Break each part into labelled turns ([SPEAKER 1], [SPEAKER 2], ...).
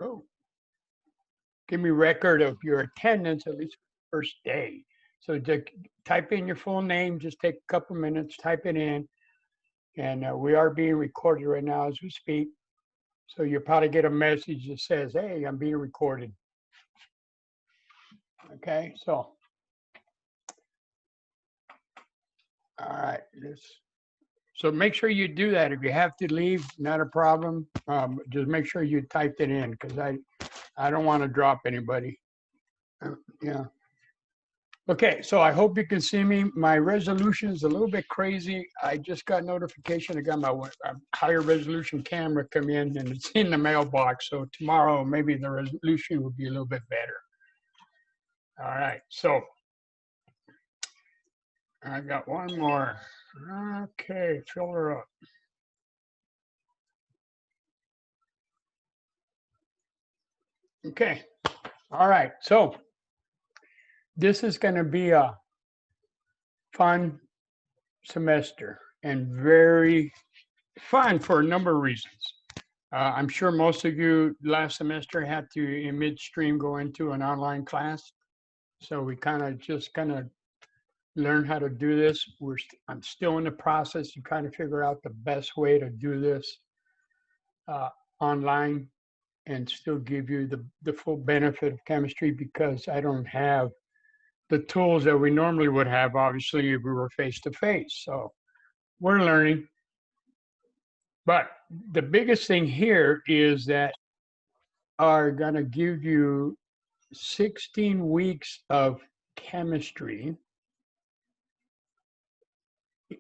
[SPEAKER 1] Oh, give me record of your attendance at least first day. So just type in your full name. Just take a couple minutes, type it in, and we are being recorded right now as we speak. So you'll probably get a message that says, "Hey, I'm being recorded." Okay, so all right, so make sure you do that. If you have to leave, not a problem. Just make sure you typed it in because I don't want to drop anybody. Yeah. Okay, so I hope you can see me. My resolution is a little bit crazy. I just got notification. I got my higher resolution camera come in and it's in the mailbox. So tomorrow, maybe the resolution will be a little bit better. All right, so I got one more. Okay, fill her up. Okay, all right, so this is going to be a fun semester and very fun for a number of reasons. I'm sure most of you last semester had to, in midstream, go into an online class. So we kind of learn how to do this. I'm still in the process to kind of figure out the best way to do this online and still give you the full benefit of chemistry because I don't have the tools that we normally would have, obviously, if we were face to face. So we're learning. But the biggest thing here is that are going to give you 16 weeks of chemistry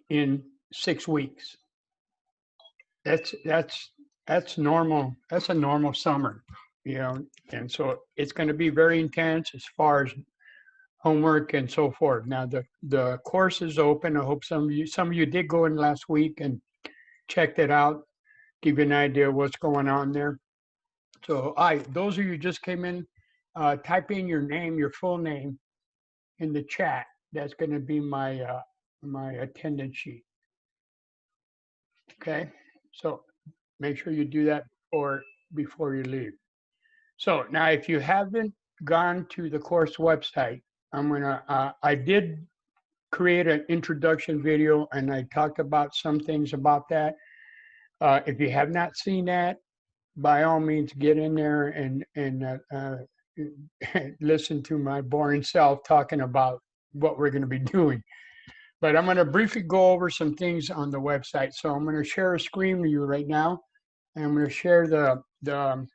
[SPEAKER 1] in 6 weeks. That's normal. That's a normal summer, you know. And so it's going to be very intense as far as homework and so forth. Now the course is open. I hope some of you did go in last week and checked it out, give you an idea of what's going on there. So those of you who just came in, type in your name, your full name in the chat. That's going to be my my attendance sheet. Okay, so make sure you do that before you leave. So now, if you haven't gone to the course website, I did create an introduction video, and I talked about some things about that. If you have not seen that, by all means, get in there and listen to my boring self talking about what we're going to be doing. But I'm going to briefly go over some things on the website. So I'm going to share a screen with you right now, and I'm going to share the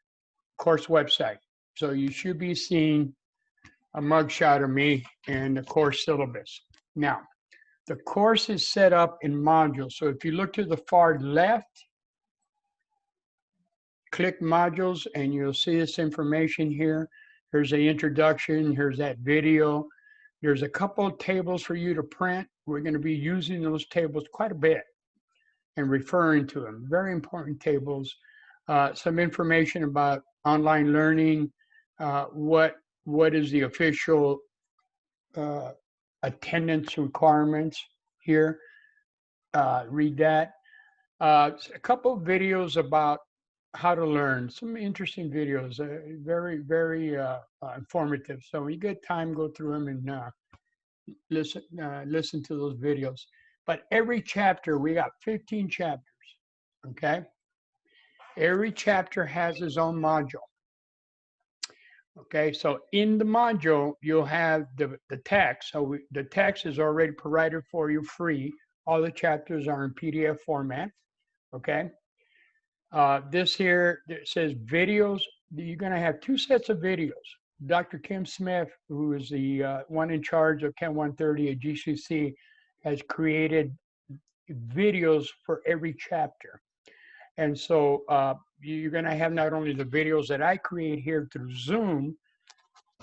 [SPEAKER 1] course website. So you should be seeing a mugshot of me and the course syllabus. Now, the course is set up in modules. So if you look to the far left, click modules and you'll see this information here. Here's the introduction, here's that video. There's a couple of tables for you to print. We're going to be using those tables quite a bit and referring to them. Very important tables. Some information about online learning, what is the official attendance requirements here. Read that. A couple of videos about how to learn. Some interesting videos, very, very informative. So when you get time, go through them and listen to those videos. But every chapter, we got 15 chapters, okay? Every chapter has its own module. Okay, so in the module, you'll have the text. So the text is already provided for you free. All the chapters are in PDF format, okay? This here, it says videos. You're going to have 2 sets of videos. Dr. Kim Smith, who is the one in charge of Chem 130 at GCC, has created videos for every chapter. And so you're going to have not only the videos that I create here through Zoom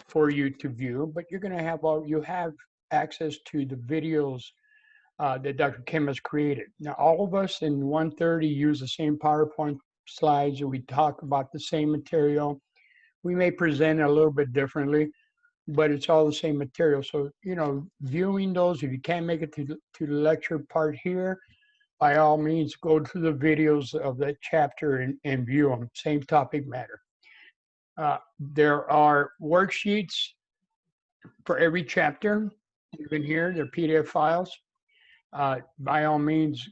[SPEAKER 1] for you to view, but you're going to have you have access to the videos that Dr. Kim has created. Now, all of us in 130 use the same PowerPoint slides, and we talk about the same material. We may present it a little bit differently, but it's all the same material. So, you know, viewing those, if you can't make it to the lecture part here, by all means, go to the videos of that chapter and view them, same topic matter. There are worksheets for every chapter. Even here, they're PDF files. By all means,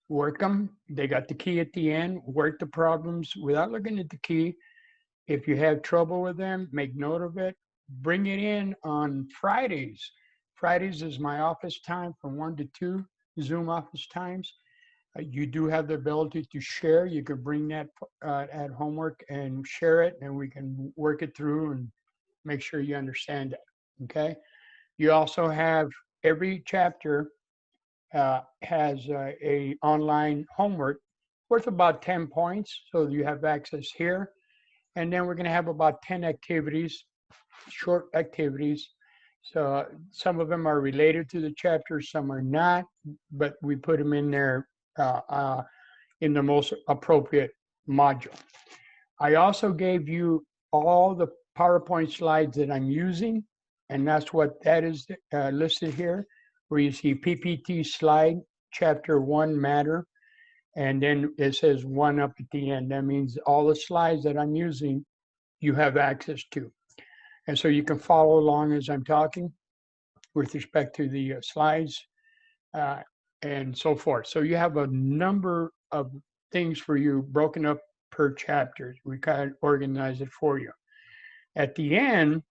[SPEAKER 1] work them. They got the key at the end. Work the problems without looking at the key. If you have trouble with them, make note of it. Bring it in on Fridays. Fridays is my office time from 1 to 2, Zoom office times. You do have the ability to share. You could bring that at homework and share it, and we can work it through and make sure you understand it, okay? You also have every chapter has a online homework worth about 10 points, so you have access here. And then we're going to have about 10 activities, short activities. So some of them are related to the chapter, some are not, but we put them in there in the most appropriate module. I also gave you all the PowerPoint slides that I'm using, and that's what that is listed here, where you see PPT slide, chapter 1 matter, and then it says 1 up at the end. That means all the slides that I'm using, you have access to. And so you can follow along as I'm talking with respect to the slides and so forth. So you have a number of things for you broken up per chapter. We kind of organize it for you. At the end,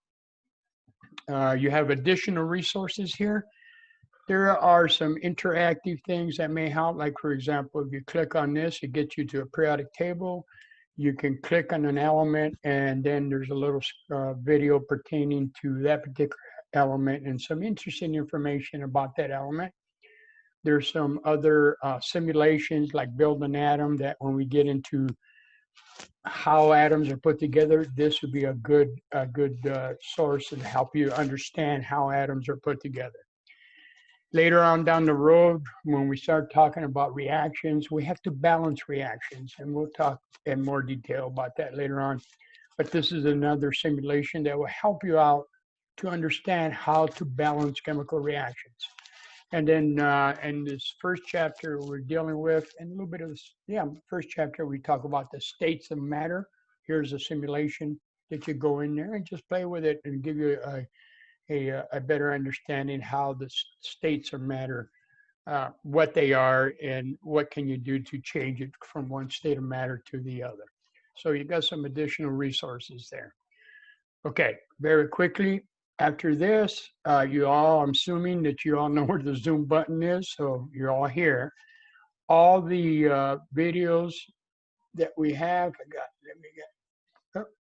[SPEAKER 1] you have additional resources here. There are some interactive things that may help. Like, for example, if you click on this, it gets you to a periodic table. You can click on an element, and then there's a little video pertaining to that particular element and some interesting information about that element. There's some other simulations, like build an atom, that when we get into how atoms are put together, this would be a good source to help you understand how atoms are put together. Later on down the road, when we start talking about reactions, we have to balance reactions, and we'll talk in more detail about that later on. But this is another simulation that will help you out to understand how to balance chemical reactions. And then in this first chapter we're dealing with, and a little bit of this, first chapter we talk about the states of matter. Here's a simulation that you go in there and just play with it and give you a better understanding how the states of matter, what they are, and what can you do to change it from one state of matter to the other. So you got some additional resources there. Okay, very quickly, after this, I'm assuming that you all know where the Zoom button is, so you're all here. All the videos that we have,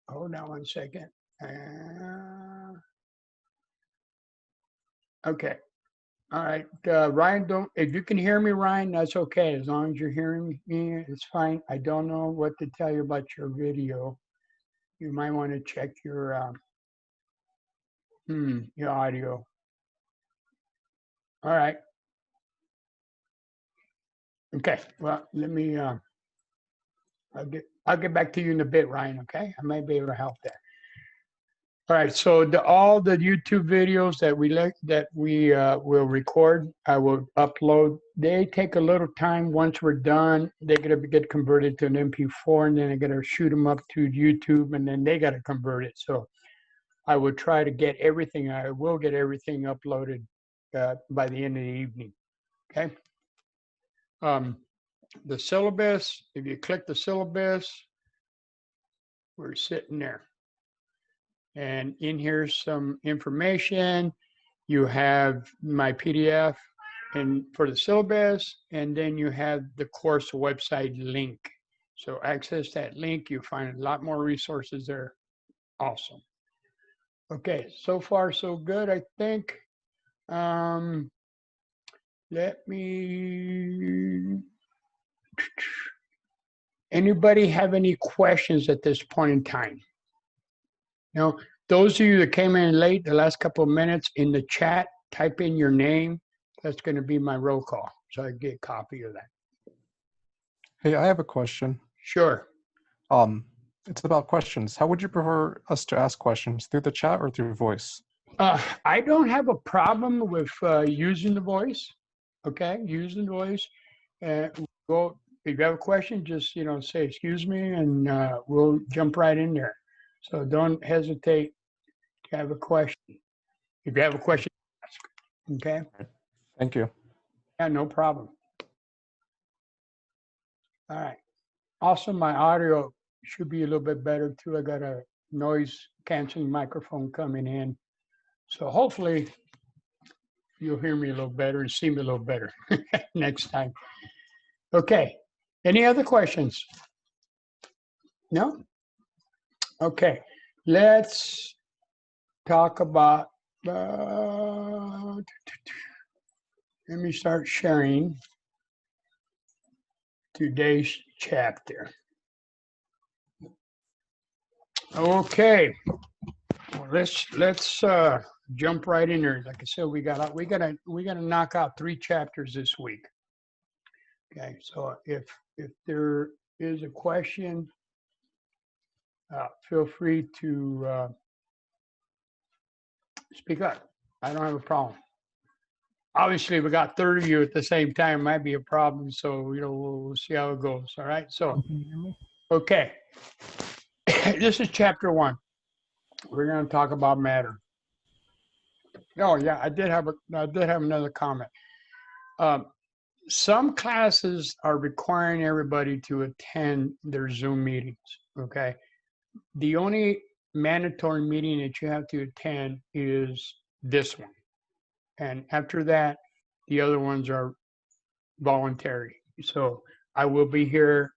[SPEAKER 1] hold on one second. Okay. All right. Ryan, if you can hear me, Ryan, that's okay. As long as you're hearing me, it's fine. I don't know what to tell you about your video. You might want to check your audio. All right. Okay. Well, let me, I'll get back to you in a bit, Ryan. Okay. I might be able to help there. All right, so all the YouTube videos that we will record, I will upload. They take a little time. Once we're done, they're gonna get converted to an MP4, and then they're gonna shoot them up to YouTube, and then they gotta convert it. So I will try to get everything. I will get everything uploaded by the end of the evening. Okay. The syllabus. If you click the syllabus, we're sitting there. And in here's some information. You have my PDF and for the syllabus, and then you have the course website link. So access that link, you find a lot more resources there. Awesome. Okay, so far so good, I think. Let me, anybody have any questions at this point in time? You know, those of you that came in late, the last couple of minutes, in the chat, type in your name. That's going to be my roll call, so I get a copy of that.
[SPEAKER 2] Hey, I have a question.
[SPEAKER 1] Sure.
[SPEAKER 2] It's about questions. How would you prefer us to ask questions, through the chat or through voice?
[SPEAKER 1] I don't have a problem with using the voice. Okay, using the voice. Go if you have a question, just say excuse me, and we'll jump right in there. So don't hesitate to have a question. If you have a question, ask. Okay?
[SPEAKER 2] Thank you.
[SPEAKER 1] Yeah, no problem. All right. Also, my audio should be a little bit better too. I got a noise canceling microphone coming in. So hopefully you'll hear me a little better and see me a little better next time. Okay. Any other questions? No? Okay. Let's talk about, let me start sharing today's chapter. Okay. Well, let's jump right in there. Like I said, we gotta knock out 3 chapters this week. Okay, so if there is a question, feel free to speak up. I don't have a problem. Obviously, if we got 30 of you at the same time, might be a problem. So we'll see how it goes. All right. So, okay, this is chapter 1. We're going to talk about matter. Oh yeah, I did have another comment. Some classes are requiring everybody to attend their Zoom meetings. Okay, the only mandatory meeting that you have to attend is this one, and after that, the other ones are voluntary. So I will be here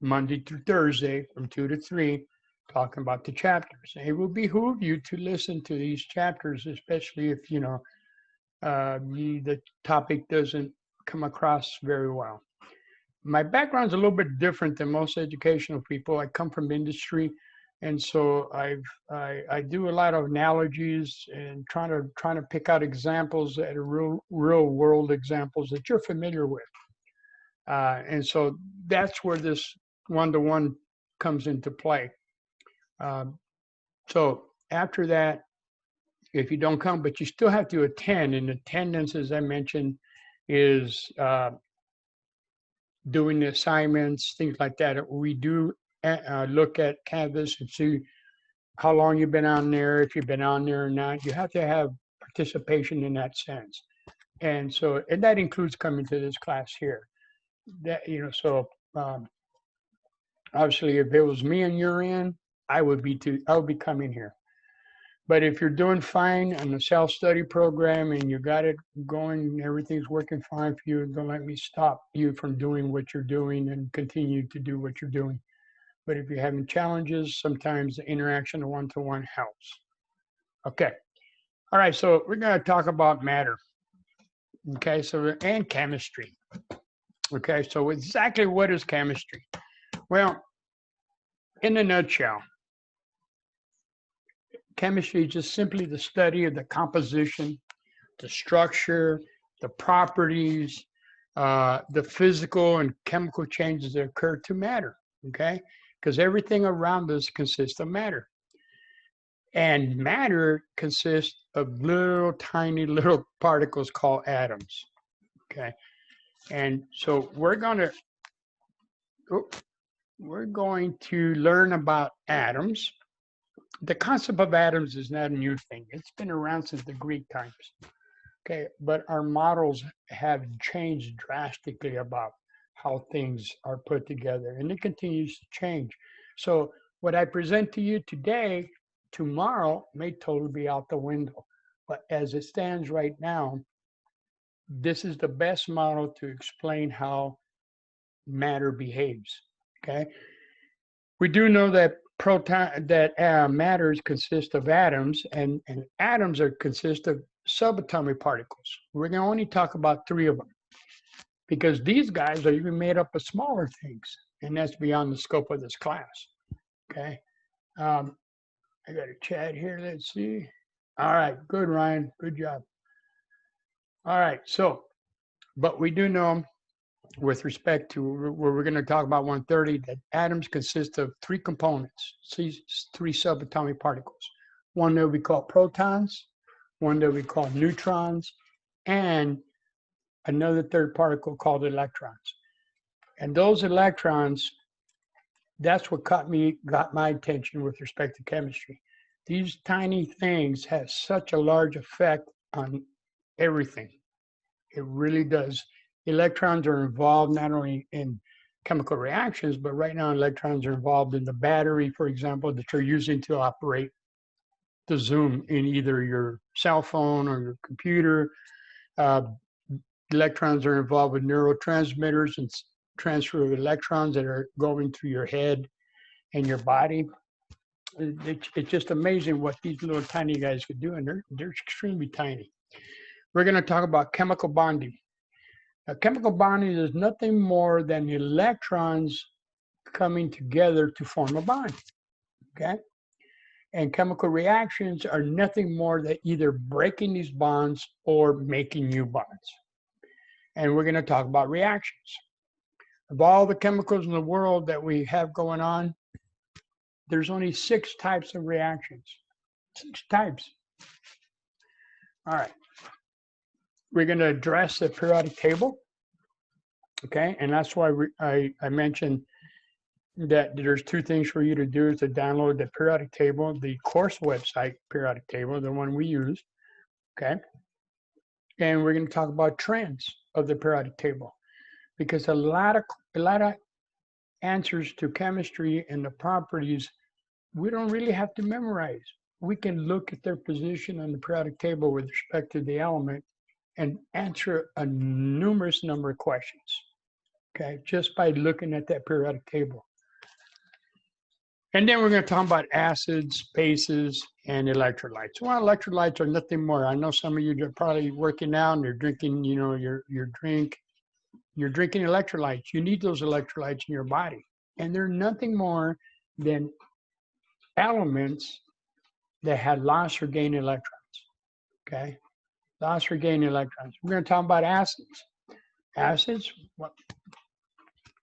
[SPEAKER 1] Monday through Thursday from 2 to 3 talking about the chapters. It will behoove you to listen to these chapters, especially if the topic doesn't come across very well. My background's a little bit different than most educational people. I come from industry, and so I do a lot of analogies and trying to pick out examples that are real world examples that you're familiar with. And so that's where this one-to-one comes into play. So after that, if you don't come, but you still have to attend, and attendance, as I mentioned, is doing the assignments, things like that. We do look at Canvas and see how long you've been on there, if you've been on there or not. You have to have participation in that sense. And so, and that includes coming to this class here. That, so obviously if it was me and you're in, I would be coming here. But if you're doing fine on the self-study program and you got it going and everything's working fine for you, don't let me stop you from doing what you're doing and continue to do what you're doing. But if you're having challenges, sometimes the interaction of one-to-one helps. Okay. All right, so we're going to talk about matter. Okay, so, and chemistry. Okay, so exactly what is chemistry? Well, in a nutshell, chemistry is just simply the study of the composition, the structure, the properties, the physical and chemical changes that occur to matter, okay? Because everything around us consists of matter. And matter consists of little tiny little particles called atoms, okay? And so we're going to learn about atoms. The concept of atoms is not a new thing. It's been around since the Greek times. Okay, but our models have changed drastically about how things are put together, and it continues to change. So what I present to you today, tomorrow may totally be out the window. But as it stands right now, this is the best model to explain how matter behaves. Okay, we do know that matters consist of atoms, and atoms consist of subatomic particles. We're going to only talk about 3 of them because these guys are even made up of smaller things, and that's beyond the scope of this class. Okay, I got a chat here. Let's see. All right, good, Ryan. Good job. All right, so, but we do know with respect to where we're going to talk about 130, that atoms consist of 3 components, 3 subatomic particles. One that we call protons, one that we call neutrons, and another third particle called electrons. And those electrons That's what got my attention with respect to chemistry. These tiny things have such a large effect on everything. It really does. Electrons are involved not only in chemical reactions, but right now electrons are involved in the battery, for example, that you're using to operate the Zoom in either your cell phone or your computer. Uh, electrons are involved with neurotransmitters and transfer of electrons that are going through your head and your body. It's just amazing what these little tiny guys could do, and they're extremely tiny. We're going to talk about chemical bonding. Now, chemical bonding is nothing more than electrons coming together to form a bond, okay? And chemical reactions are nothing more than either breaking these bonds or making new bonds. And we're going to talk about reactions. Of all the chemicals in the world that we have going on, there's only 6 types of reactions. 6 types. All right. We're going to address the periodic table. Okay, and that's why I mentioned that there's 2 things for you to do is to download the periodic table, the course website periodic table, the one we use. Okay. And we're going to talk about trends of the periodic table, because a lot of answers to chemistry and the properties we don't really have to memorize. We can look at their position on the periodic table with respect to the element and answer a numerous number of questions, okay, just by looking at that periodic table. And then we're going to talk about acids, bases, and electrolytes. Well, electrolytes are nothing more. I know some of you are probably working out and you're drinking, you know, your drink. You're drinking electrolytes. You need those electrolytes in your body. And they're nothing more than elements that had lost or gained electrons, okay? Lost or gained electrons. We're going to talk about acids. Acids, well,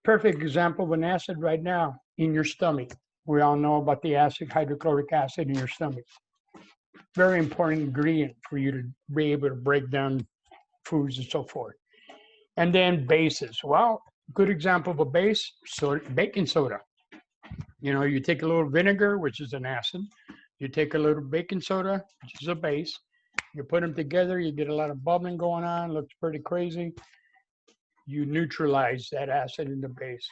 [SPEAKER 1] perfect example of an acid right now in your stomach. We all know about the acid, hydrochloric acid in your stomach. Very important ingredient for you to be able to break down foods and so forth. And then bases. Well, good example of a base, baking soda. You know, you take a little vinegar, which is an acid. You take a little baking soda, which is a base. You put them together, you get a lot of bubbling going on, looks pretty crazy. You neutralize that acid in the base.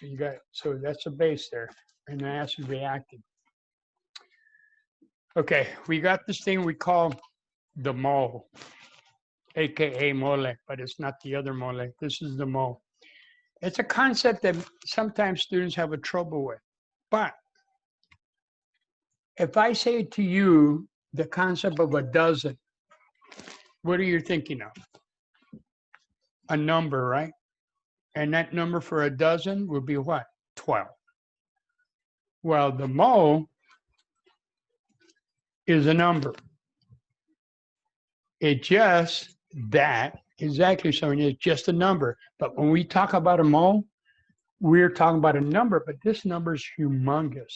[SPEAKER 1] So that's a base there, and the acid reacting. Okay, we got this thing we call the mole, AKA mole, but it's not the other mole. This is the mole. It's a concept that sometimes students have a trouble with. But if I say to you the concept of a dozen, what are you thinking of? A number, right? And that number for a dozen would be what? 12. Well, the mole is a number. It's just that, exactly, so it's just a number. But when we talk about a mole, we're talking about a number, but this number is humongous.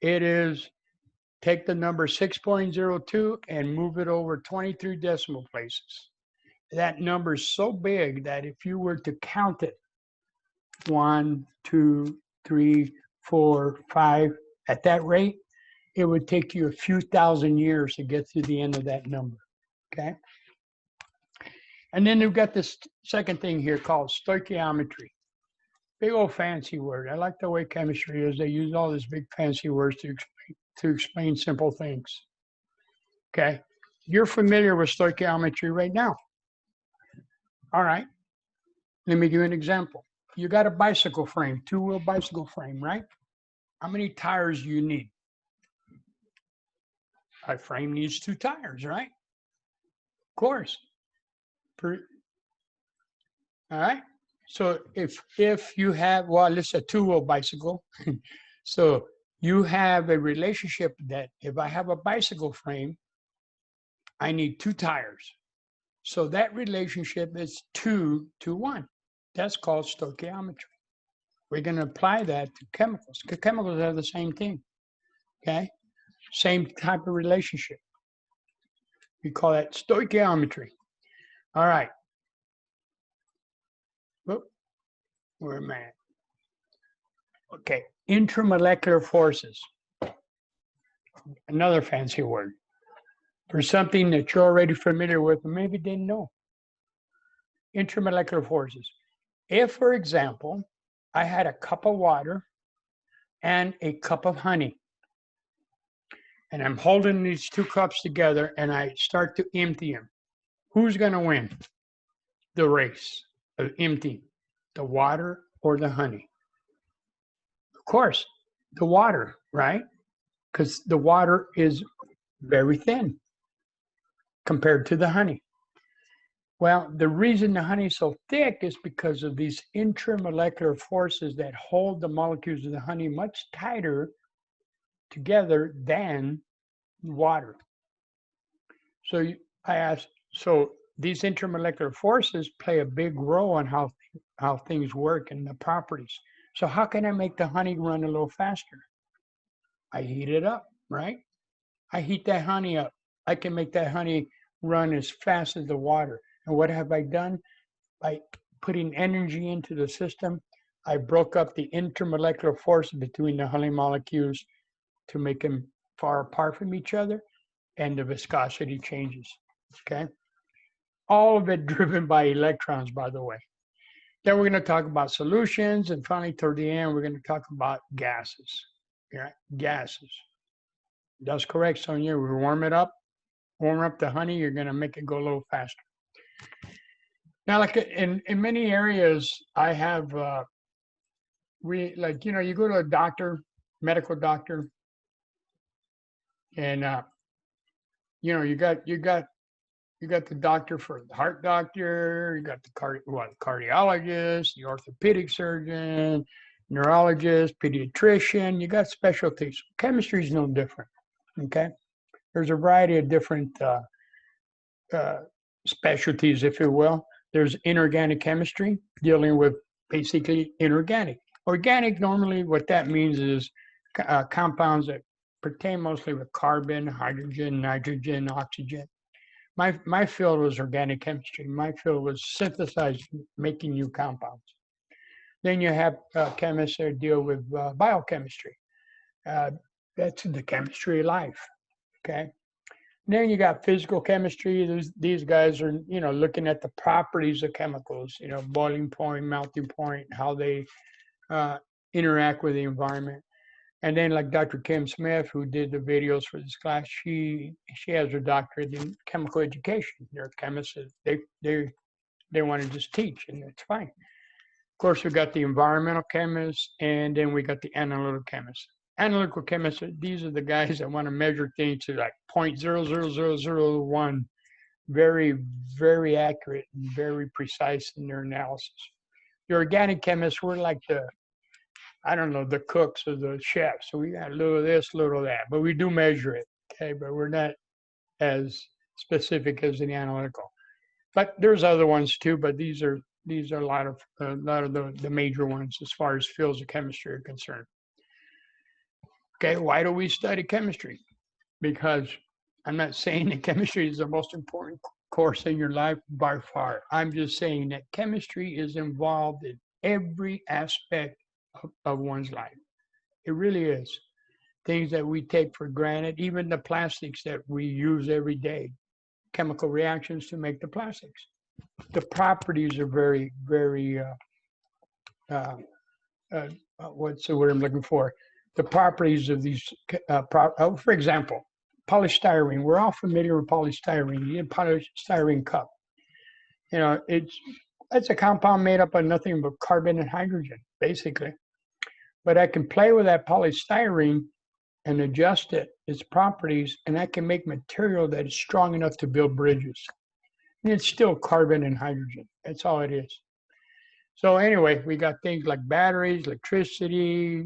[SPEAKER 1] It is, take the number 6.02 and move it over 23 decimal places. That number is so big that if you were to count it, 1, 2, 3, 4, 5, at that rate, it would take you a few thousand years to get to the end of that number, okay? And then we've got this second thing here called stoichiometry. Big old fancy word. I like the way chemistry is. They use all these big fancy words to explain simple things, okay? You're familiar with stoichiometry right now. All right, let me give you an example. You got a bicycle frame, 2-wheel bicycle frame, right? How many tires do you need? A frame needs 2 tires, right? Of course. All right. So if you have, well, it's a 2-wheel bicycle. So you have a relationship that if I have a bicycle frame, I need 2 tires. So that relationship is 2 to 1. That's called stoichiometry. We're going to apply that to chemicals, because chemicals have the same thing, okay? Same type of relationship. We call that stoichiometry. All right. Whoop. Where am I at? Okay. Intramolecular forces, another fancy word for something that you're already familiar with and maybe didn't know. Intramolecular forces. If, for example, I had a cup of water and a cup of honey, and I'm holding these two cups together and I start to empty them, who's going to win the race of emptying, the water or the honey? Of course, the water, right? Because the water is very thin compared to the honey. Well, the reason the honey is so thick is because of these intramolecular forces that hold the molecules of the honey much tighter together than water. So I asked, so these intramolecular forces play a big role on how things work and the properties. So how can I make the honey run a little faster? I heat it up, right? I heat that honey up. I can make that honey run as fast as the water. And what have I done? By putting energy into the system, I broke up the intermolecular force between the honey molecules to make them far apart from each other, and the viscosity changes, okay? All of it driven by electrons, by the way. Then we're going to talk about solutions, and finally, toward the end, we're going to talk about gases, yeah, gases. That's correct, Sonia. We warm up the honey, you're going to make it go a little faster. Now, like in many areas, I have, you go to a doctor, medical doctor, and, you got the doctor for the heart doctor, you got the cardiologist, the orthopedic surgeon, neurologist, pediatrician, you got specialties. Chemistry is no different, okay? There's a variety of different specialties, if you will. There's inorganic chemistry, dealing with basically inorganic. Organic, normally what that means is compounds that pertain mostly with carbon, hydrogen, nitrogen, oxygen. My field was organic chemistry. My field was synthesizing, making new compounds. Then you have chemists that deal with biochemistry. That's the chemistry of life, okay? Then you got physical chemistry. These guys are, looking at the properties of chemicals, boiling point, melting point, how they interact with the environment. And then like Dr. Kim Smith, who did the videos for this class, she has her doctorate in chemical education. They're chemists. They want to just teach, and it's fine. Of course, we got the environmental chemists, and then we got the analytical chemists. Analytical chemists, these are the guys that want to measure things to like 0.00001, very, very accurate and very precise in their analysis. The organic chemists, we're like the cooks or the chefs. So we got a little of this, a little of that, but we do measure it, okay? But we're not as specific as the analytical. But there's other ones too, but these are a lot of the major ones as far as fields of chemistry are concerned. Okay, why do we study chemistry? Because I'm not saying that chemistry is the most important course in your life by far. I'm just saying that chemistry is involved in every aspect of one's life. It really is. Things that we take for granted, even the plastics that we use every day, chemical reactions to make the plastics. The properties are very, very, what's the word I'm looking for? The properties of these, for example, polystyrene. We're all familiar with polystyrene. You need a polystyrene cup. It's a compound made up of nothing but carbon and hydrogen, basically. But I can play with that polystyrene and adjust its properties, and I can make material that is strong enough to build bridges. And it's still carbon and hydrogen. That's all it is. So anyway, we got things like batteries, electricity,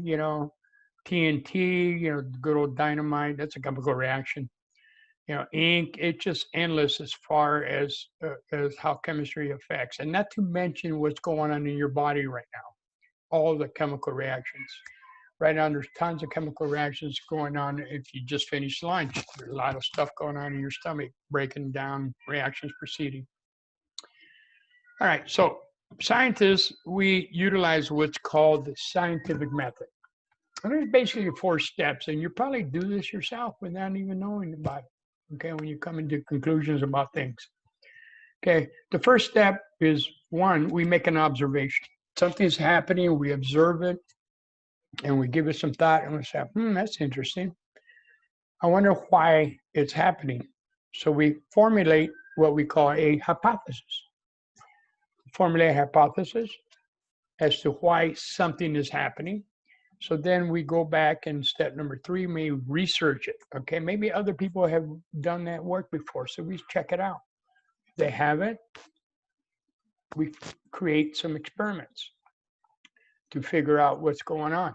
[SPEAKER 1] TNT, good old dynamite. That's a chemical reaction. Ink. It's just endless as far as how chemistry affects, and not to mention what's going on in your body right now. All the chemical reactions. Right now, there's tons of chemical reactions going on if you just finished lunch. There's a lot of stuff going on in your stomach, breaking down, reactions proceeding. All right, so scientists, we utilize what's called the scientific method. And there's basically 4 steps, and you probably do this yourself without even knowing about it, okay, when you come into conclusions about things. Okay, the first step is, 1, we make an observation. Something's happening, we observe it, and we give it some thought, and we say, that's interesting. I wonder why it's happening. So we formulate what we call a hypothesis. Formulate a hypothesis as to why something is happening. So then we go back, and step number 3, we research it. Okay, maybe other people have done that work before, so we check it out. If they haven't, we create some experiments to figure out what's going on.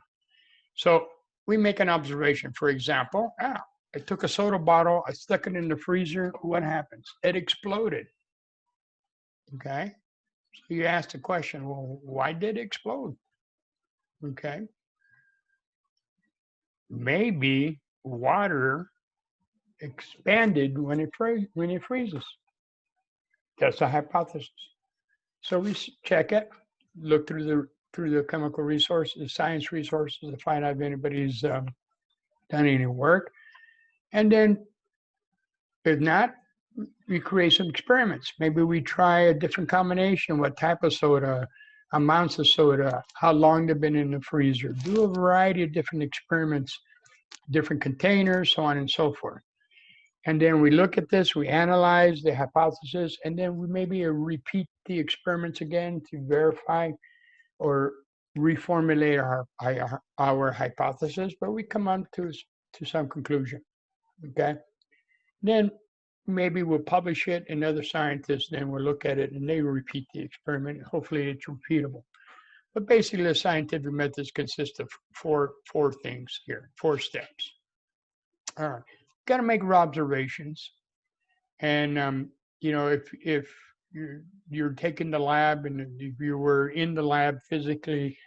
[SPEAKER 1] So we make an observation. For example, I took a soda bottle, I stuck it in the freezer. What happens? It exploded. Okay, so you ask the question, well, why did it explode? Okay, maybe water expanded when it freezes. That's a hypothesis. So we check it, look through the chemical resources, the science resources, to find out if anybody's done any work. And then, if not, we create some experiments. Maybe we try a different combination, what type of soda, amounts of soda, how long they've been in the freezer, do a variety of different experiments, different containers, so on and so forth. And then we look at this, we analyze the hypothesis, and then we maybe repeat the experiments again to verify or reformulate our hypothesis, but we come on to some conclusion, okay? Then maybe we'll publish it, and other scientists then will look at it, and they will repeat the experiment. Hopefully it's repeatable. But basically, the scientific methods consist of four things here, 4 steps. All right, got to make observations. And, if you're taking the lab, and if you were in the lab physically,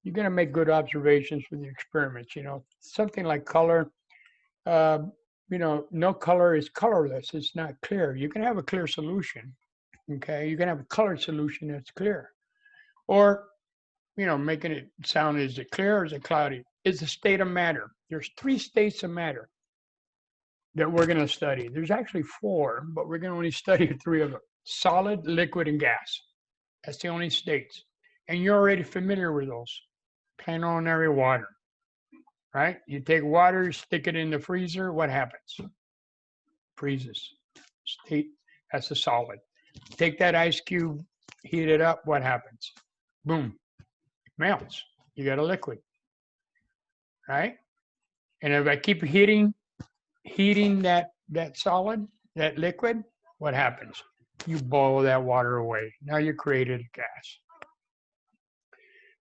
[SPEAKER 1] you're going to make good observations with the experiments. Something like color, no color is colorless. It's not clear. You can have a clear solution, okay? You can have a colored solution that's clear. Or, making it sound, is it clear or is it cloudy? It's a state of matter. There's 3 states of matter that we're going to study. There's actually 4, but we're going to only study 3 of them: solid, liquid, and gas. That's the only states. And you're already familiar with those. Plain ordinary water, right? You take water, stick it in the freezer, what happens? Freezes. State, that's a solid. Take that ice cube, heat it up, what happens? Boom, it melts. You got a liquid, right? And if I keep heating that solid, that liquid, what happens? You boil that water away. Now you created a gas.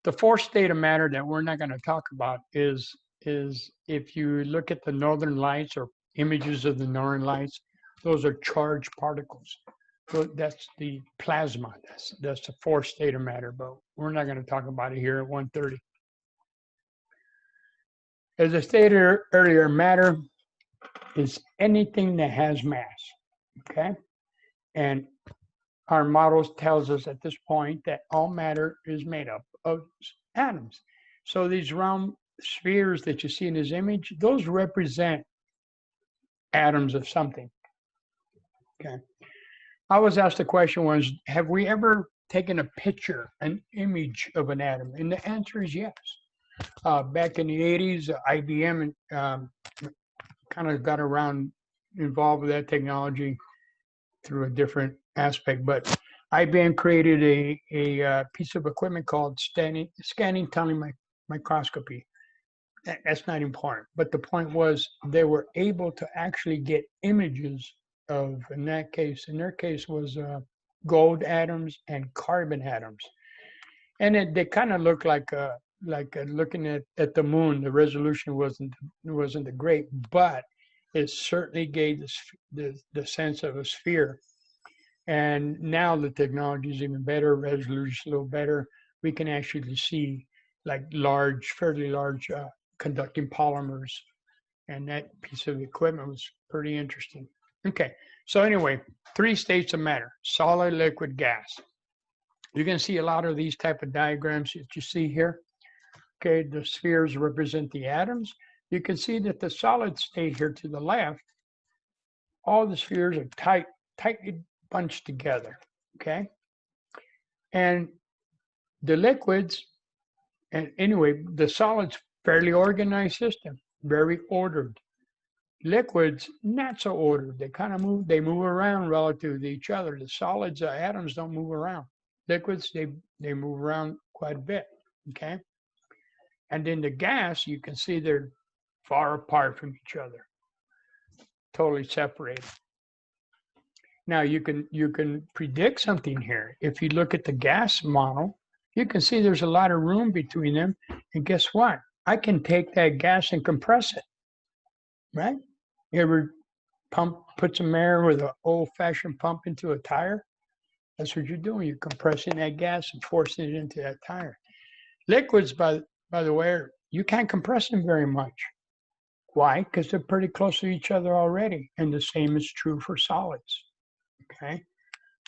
[SPEAKER 1] The 4th state of matter that we're not going to talk about is if you look at the northern lights or images of the northern lights, those are charged particles. So that's the plasma. That's the 4th state of matter, but we're not going to talk about it here at 1:30. As I stated earlier, matter is anything that has mass, okay? And our models tells us at this point that all matter is made up of atoms. So these round spheres that you see in this image, those represent atoms of something, okay? I was asked the question once, have we ever taken a picture, an image of an atom? And the answer is yes. Back in the 80s, IBM kind of got involved with that technology through a different aspect, but IBM created a piece of equipment called scanning tunnel microscopy. That's not important, but the point was they were able to actually get images of, in their case was gold atoms and carbon atoms, and they kind of look like looking at the moon. The resolution wasn't great, but it certainly gave the sense of a sphere. And now the technology is even better, resolution a little better. We can actually see like fairly large conducting polymers. And that piece of equipment was pretty interesting. Okay, so anyway, 3 states of matter: solid, liquid, gas. You can see a lot of these type of diagrams that you see here. Okay, the spheres represent the atoms. You can see that the solid state here to the left, all the spheres are tightly bunched together, okay? And the liquids, and anyway, the solids, fairly organized system, very ordered. Liquids, not so ordered. They kind of move, they move around relative to each other. The solids, the atoms don't move around. Liquids, they move around quite a bit, okay? And then the gas, you can see they're far apart from each other, totally separated. Now you can predict something here. If you look at the gas model, you can see there's a lot of room between them. And guess what? I can take that gas and compress it, right? You ever put some air with an old-fashioned pump into a tire? That's what you're doing. You're compressing that gas and forcing it into that tire. Liquids, by the way, you can't compress them very much. Why? Because they're pretty close to each other already. And the same is true for solids. Okay?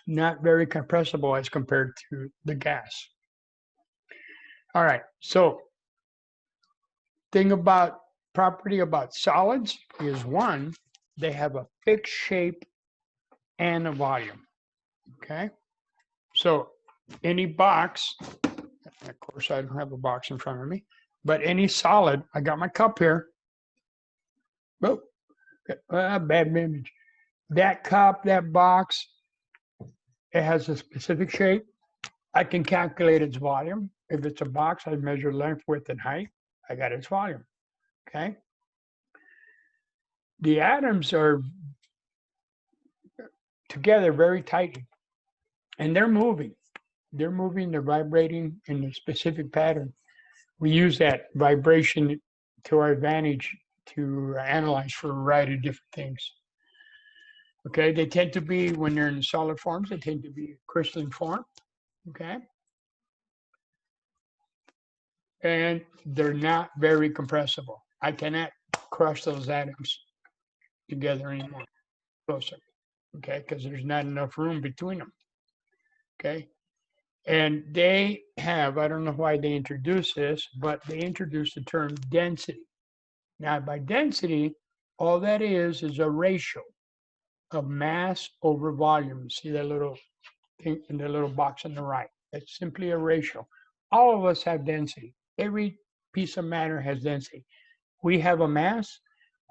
[SPEAKER 1] Not very compressible as compared to the gas. All right, so property about solids is one, they have a fixed shape and a volume, okay? So any box, of course I don't have a box in front of me, but any solid, I got my cup here. Oh, bad image. That cup, that box, it has a specific shape. I can calculate its volume. If it's a box, I measure length, width, and height. I got its volume, okay? The atoms are together very tightly, and they're moving. They're moving, they're vibrating in a specific pattern. We use that vibration to our advantage to analyze for a variety of different things. Okay, they tend to be, when they're in solid forms, they tend to be crystalline form, okay? And they're not very compressible. I cannot crush those atoms together anymore, closer, okay? Because there's not enough room between them, okay? And they have, I don't know why they introduced this, but they introduced the term density. Now, by density, all that is a ratio of mass over volume. See that little thing in the little box on the right? It's simply a ratio. All of us have density. Every piece of matter has density. We have a mass,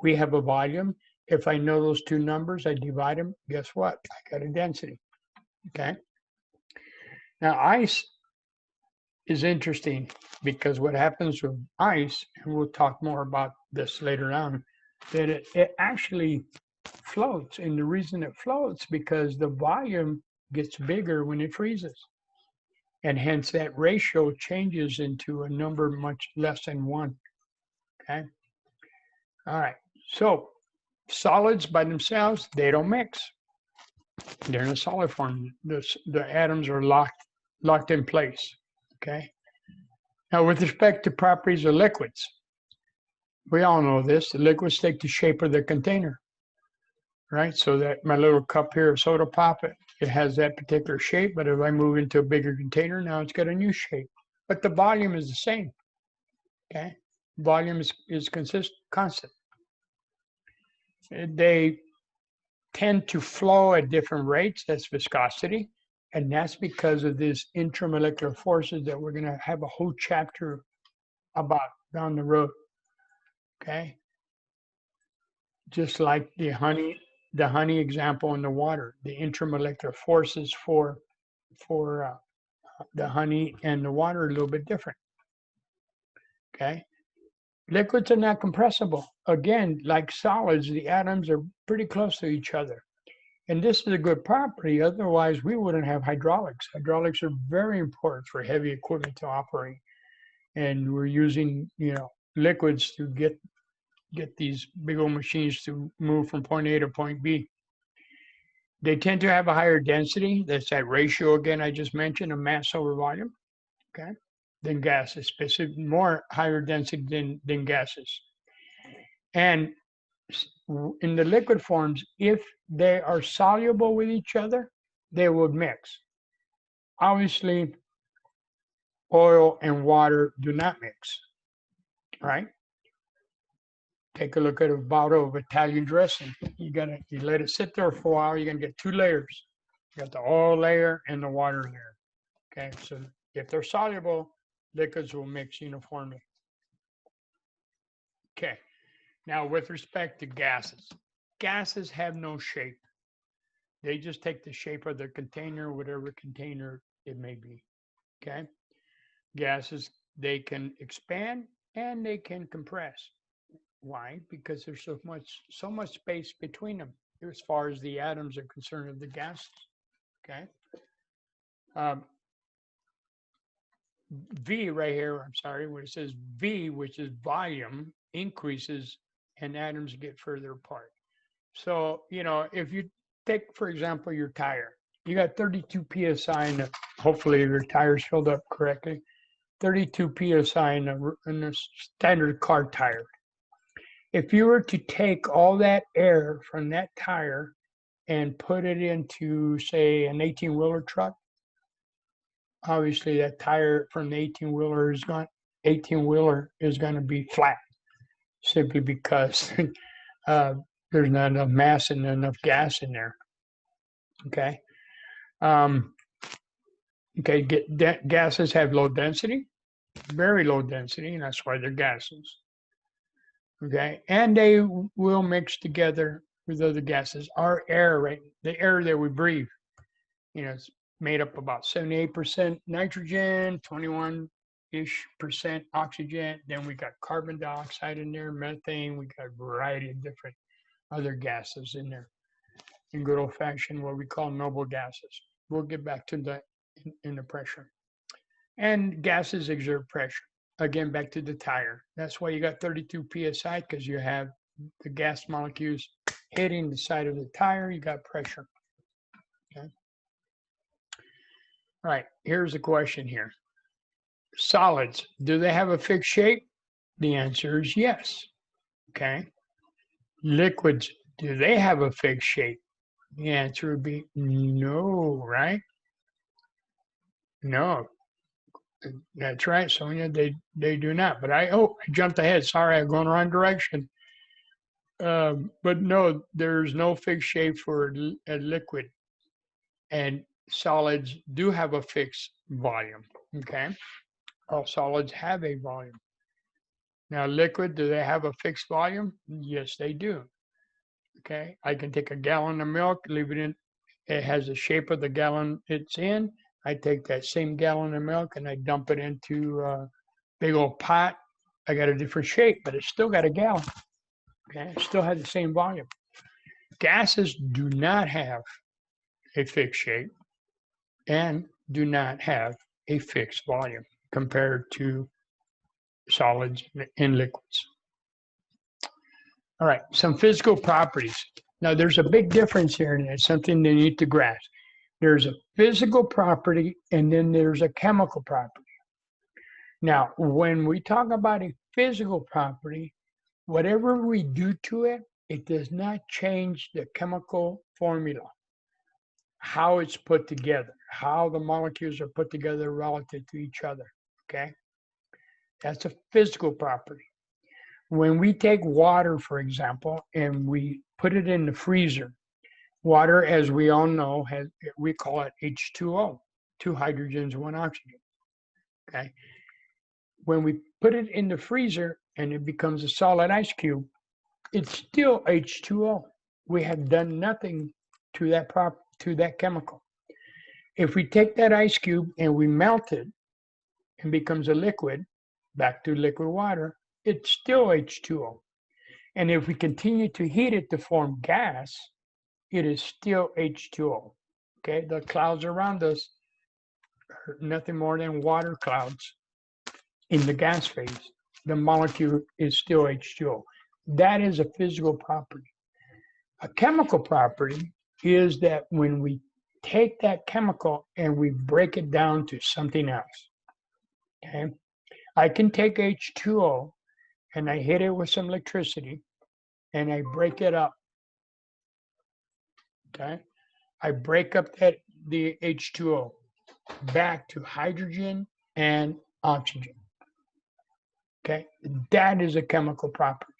[SPEAKER 1] we have a volume. If I know those two numbers, I divide them. Guess what? I got a density, okay? Now, ice is interesting because what happens with ice, and we'll talk more about this later on, that it actually floats. And the reason it floats because the volume gets bigger when it freezes. And hence that ratio changes into a number much less than 1, okay? All right, so solids by themselves, they don't mix. They're in a solid form. The atoms are locked in place, okay? Now, with respect to properties of liquids, we all know this, the liquids take the shape of the container, right? So that my little cup here of soda pop, it has that particular shape, but if I move into a bigger container, now it's got a new shape. But the volume is the same, okay? Volume is constant. They tend to flow at different rates, that's viscosity, and that's because of these intramolecular forces that we're gonna have a whole chapter about down the road, okay? Just like the honey example in the water, the intramolecular forces for the honey and the water are a little bit different, okay? Liquids are not compressible. Again, like solids, the atoms are pretty close to each other. And this is a good property, otherwise we wouldn't have hydraulics. Hydraulics are very important for heavy equipment to operate. And we're using, liquids to get these big old machines to move from point A to point B. They tend to have a higher density. That's that ratio again I just mentioned, of mass over volume, okay, than gases, specific more higher density than gases. And in the liquid forms, if they are soluble with each other, they would mix. Obviously, oil and water do not mix. right? Take a look at a bottle of Italian dressing. You let it sit there for a while. You're gonna get two layers. You got the oil layer and the water layer. Okay, so if they're soluble, liquids will mix uniformly. Okay, now with respect to gases, gases have no shape. They just take the shape of their container, whatever container it may be. Okay, gases, they can expand and they can compress. Why? Because there's so much space between them as far as the atoms are concerned of the gases. Okay. Um, V right here, I'm sorry, where it says V, which is volume, increases and atoms get further apart. So, if you take, for example, your tire, you got 32 psi in it. Hopefully your tire's filled up correctly. 32 psi in a standard car tire. If you were to take all that air from that tire and put it into, say, an 18-wheeler truck, obviously that tire from the 18-wheeler is going to be flat, simply because there's not enough mass and enough gas in there. Okay. Okay. Gases have low density, very low density, and that's why they're gases. Okay, and they will mix together with other gases. Our air, right, the air that we breathe, it's made up about 78% nitrogen, 21-ish% oxygen. Then we got carbon dioxide in there, methane. We got a variety of different other gases in there. In good old fashioned, what we call noble gases. We'll get back to that in the pressure. And gases exert pressure. Again, back to the tire. That's why you got 32 psi, because you have the gas molecules hitting the side of the tire. You got pressure. Okay. All right. Here's a question here. Solids, do they have a fixed shape? The answer is yes. Okay. Liquids, do they have a fixed shape? The answer would be no, right? No. That's right, Sonia. They do not. But I jumped ahead. Sorry, I'm going the wrong direction. But no, there's no fixed shape for a liquid, and solids do have a fixed volume. Okay, all solids have a volume. Now, liquid, do they have a fixed volume? Yes, they do. Okay, I can take a gallon of milk, leave it in. It has the shape of the gallon it's in. I take that same gallon of milk and I dump it into a big old pot. I got a different shape, but it's still got a gallon. Okay, it still has the same volume. Gases do not have a fixed shape and do not have a fixed volume compared to solids and liquids. All right, some physical properties. Now, there's a big difference here, and it's something they need to grasp. There's a physical property, and then there's a chemical property. Now, when we talk about a physical property, whatever we do to it, it does not change the chemical formula, how it's put together, how the molecules are put together relative to each other, okay? That's a physical property. When we take water, for example, and we put it in the freezer, water, as we all know, we call it H2O, 2 hydrogens, 1 oxygen, okay? When we put it in the freezer and it becomes a solid ice cube, it's still H2O. We have done nothing to that chemical. If we take that ice cube and we melt it and becomes a liquid, back to liquid water, it's still H2O. And if we continue to heat it to form gas, it is still H2O. Okay, the clouds around us are nothing more than water clouds in the gas phase. The molecule is still H2O. That is a physical property. A chemical property is that when we take that chemical and we break it down to something else. Okay, I can take H2O and I hit it with some electricity and I break it up. Okay, I break up the H2O back to hydrogen and oxygen. Okay, that is a chemical property.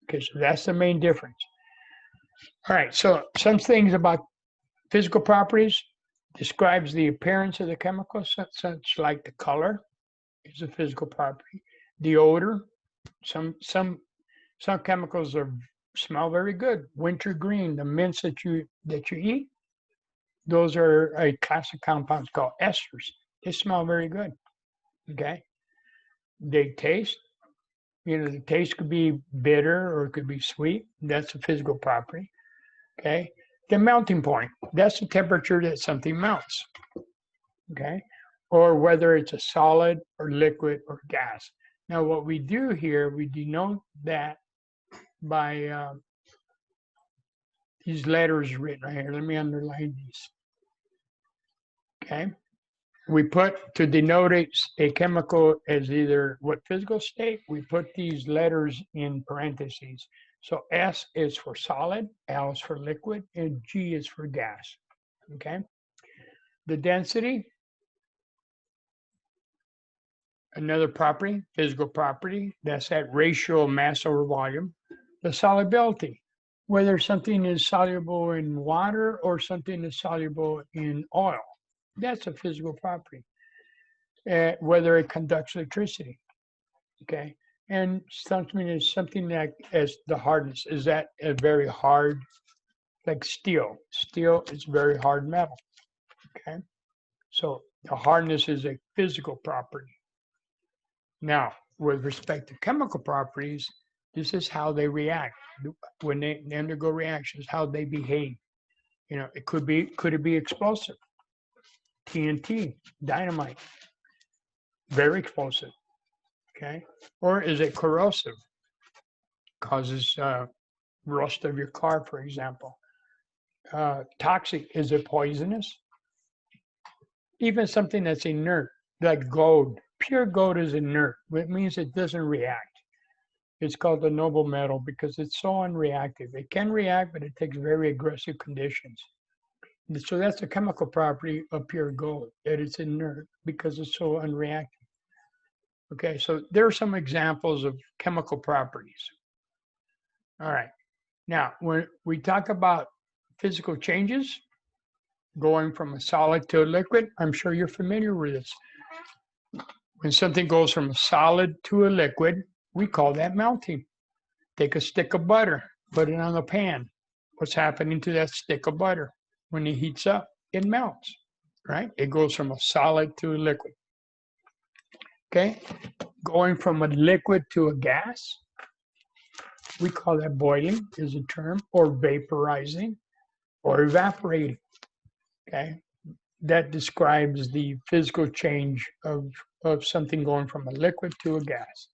[SPEAKER 1] Okay, so that's the main difference. All right, so some things about physical properties describes the appearance of the chemical, such like the color is a physical property. The odor, some chemicals smell very good. Wintergreen, the mints that you eat, those are a class of compounds called esters. They smell very good. Okay, they taste. The taste could be bitter or it could be sweet. That's a physical property. Okay. The melting point, that's the temperature that something melts. Okay. Or whether it's a solid or liquid or gas. Now, what we do here, we denote that by these letters written right here. Let me underline these. Okay. We put to denote a chemical as either what physical state, we put these letters in parentheses. So S is for solid, L is for liquid, and G is for gas. Okay. The density, another property, physical property, that's that ratio of mass over volume. The solubility, whether something is soluble in water or something is soluble in oil, that's a physical property. Whether it conducts electricity, okay? And something is something like as the hardness, is that a very hard, like steel? Steel is very hard metal, okay? So the hardness is a physical property. Now, with respect to chemical properties, this is how they react. When they undergo reactions, how they behave. Could it be explosive? TNT, dynamite, very explosive, okay? Or is it corrosive? Causes rust of your car, for example. Toxic, is it poisonous? Even something that's inert, like gold. Pure gold is inert. It means it doesn't react. It's called the noble metal because it's so unreactive. It can react, but it takes very aggressive conditions. And so that's a chemical property of pure gold, that it's inert because it's so unreactive. Okay, so there are some examples of chemical properties. All right. Now, when we talk about physical changes, going from a solid to a liquid, I'm sure you're familiar with this. When something goes from a solid to a liquid, we call that melting. Take a stick of butter, put it on the pan. What's happening to that stick of butter? When it heats up, it melts, right? It goes from a solid to a liquid. Okay? Going from a liquid to a gas, we call that boiling is a term, or vaporizing, or evaporating. Okay? That describes the physical change of something going from a liquid to a gas.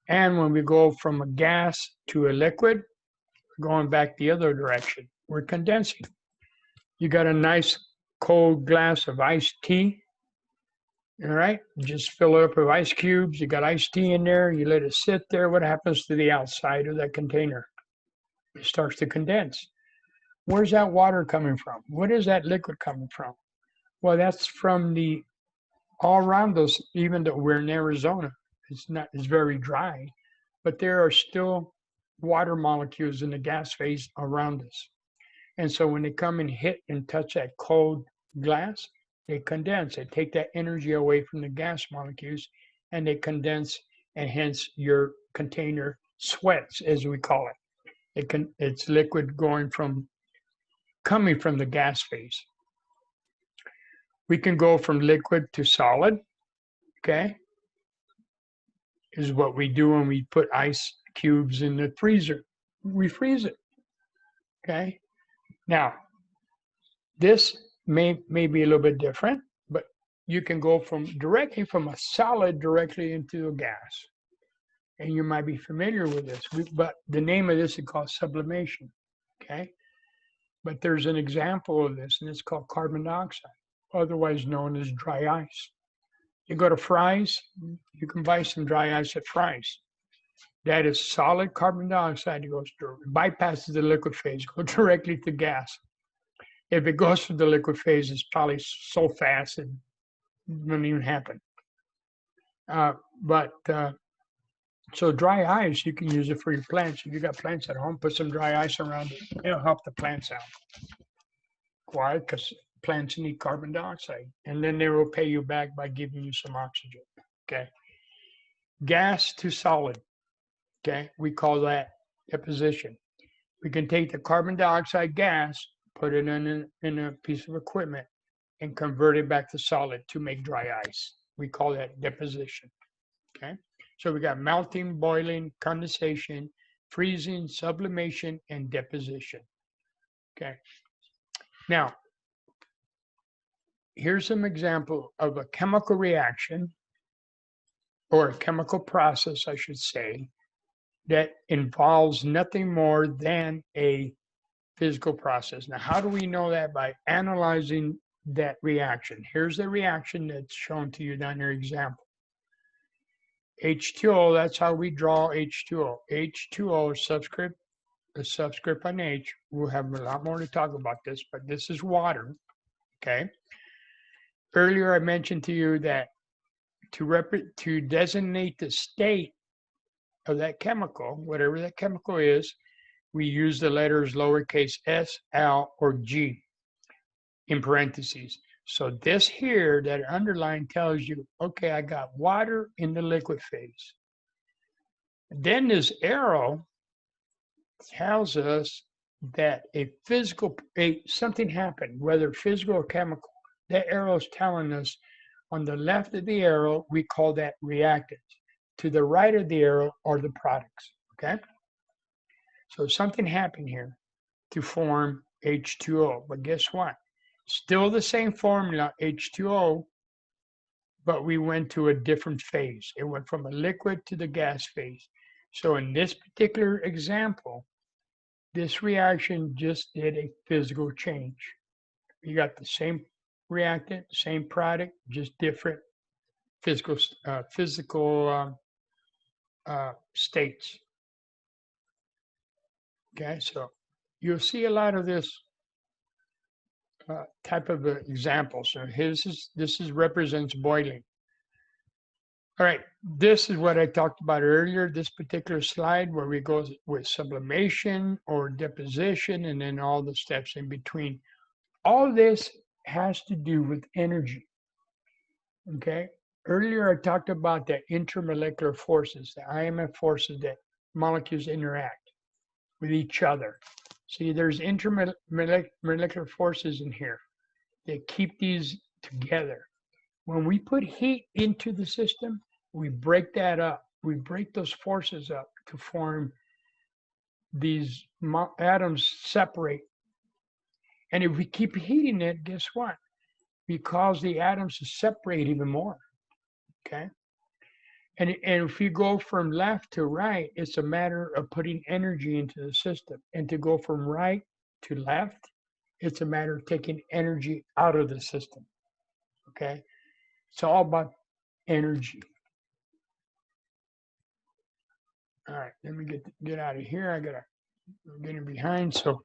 [SPEAKER 1] And when we go from a gas to a liquid, we're going back the other direction. We're condensing. You got a nice cold glass of iced tea, all right? You just fill it up with ice cubes. You got iced tea in there. You let it sit there. What happens to the outside of that container? It starts to condense. Where's that water coming from? What is that liquid coming from? Well, that's from all around us, even though we're in Arizona. It's very dry, but there are still water molecules in the gas phase around us. And so when they come and hit and touch that cold glass, they condense. They take that energy away from the gas molecules and they condense, and hence your container sweats, as we call it. It's liquid coming from the gas phase. We can go from liquid to solid, okay? Is what we do when we put ice cubes in the freezer. We freeze it, okay? Now, this may be a little bit different, but you can go directly from a solid directly into a gas. And you might be familiar with this, but the name of this is called sublimation, okay? But there's an example of this, and it's called carbon dioxide, otherwise known as dry ice. You go to Fry's, you can buy some dry ice at Fry's. That is solid carbon dioxide. It bypasses the liquid phase, goes directly to gas. If it goes through the liquid phase, it's probably so fast it wouldn't even happen. But So dry ice, you can use it for your plants. If you got plants at home, put some dry ice around it. It'll help the plants out. Why? Because plants need carbon dioxide, and then they will pay you back by giving you some oxygen. Okay. Gas to solid. Okay. We call that deposition. We can take the carbon dioxide gas, put it in a piece of equipment, and convert it back to solid to make dry ice. We call that deposition. Okay. So we got melting, boiling, condensation, freezing, sublimation, and deposition. Okay. Now, here's some example of a chemical reaction or a chemical process, I should say, that involves nothing more than a physical process. Now, how do we know that? By analyzing that reaction. Here's the reaction that's shown to you down your example. H2O, that's how we draw H2O. H2O subscript, the subscript on H. We'll have a lot more to talk about this, but this is water, okay? Earlier I mentioned to you that to designate the state of that chemical, whatever that chemical is, we use the letters lowercase s, l, or g in parentheses. So this here, that underline tells you, okay, I got water in the liquid phase. Then this arrow tells us that something happened, whether physical or chemical. That arrow is telling us on the left of the arrow, we call that reactants. To the right of the arrow are the products, okay? So something happened here to form H2O, but guess what? Still the same formula, H2O, but we went to a different phase. It went from a liquid to the gas phase. So in this particular example, this reaction just did a physical change. You got the same reactant, same product, just different physical states. Okay, so you'll see a lot of this type of example. So this represents boiling. All right, this is what I talked about earlier, this particular slide where we go with sublimation or deposition and then all the steps in between. All this has to do with energy, okay? Earlier I talked about the intermolecular forces, the IMF forces that molecules interact with each other. See, there's intermolecular forces in here that keep these together. When we put heat into the system, we break that up. We break those forces up to form these atoms separate. And if we keep heating it, guess what? We cause the atoms to separate even more, okay? And if you go from left to right, it's a matter of putting energy into the system. And to go from right to left, it's a matter of taking energy out of the system, okay? It's all about energy. All right, let me get out of here. I'm getting behind. So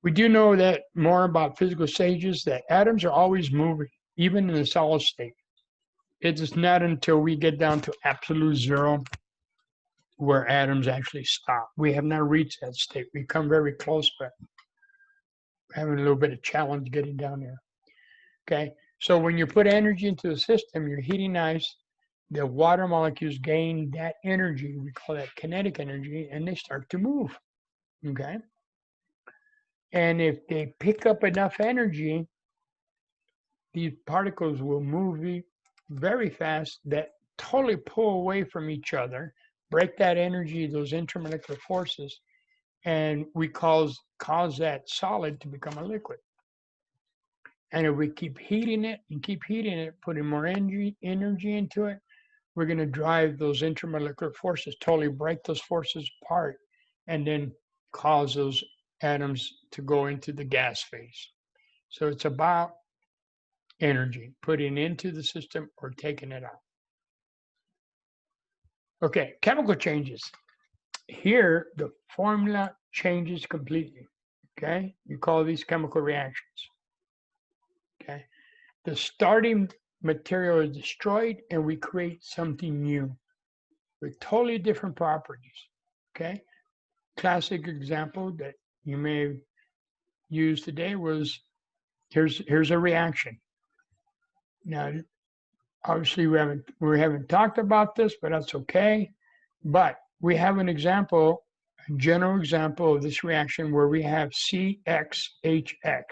[SPEAKER 1] we do know that more about physical stages, that atoms are always moving, even in a solid state. It is not until we get down to absolute zero where atoms actually stop. We have not reached that state. We come very close, but we're having a little bit of challenge getting down there. Okay, so when you put energy into the system, you're heating ice, the water molecules gain that energy, we call that kinetic energy, and they start to move, okay? And if they pick up enough energy, these particles will move very fast that totally pull away from each other, break that energy, those intermolecular forces, and we cause that solid to become a liquid. And if we keep heating it and keep heating it, putting more energy into it, we're going to drive those intermolecular forces, totally break those forces apart, and then cause those atoms to go into the gas phase. So it's about energy, putting into the system or taking it out. Okay, chemical changes. Here, the formula changes completely, okay? You call these chemical reactions, okay? The starting material is destroyed and we create something new. with totally different properties. Okay. Classic example that you may have used today was here's a reaction. Now, obviously we haven't talked about this, but that's okay. But we have an example, a general example of this reaction where we have CXHX.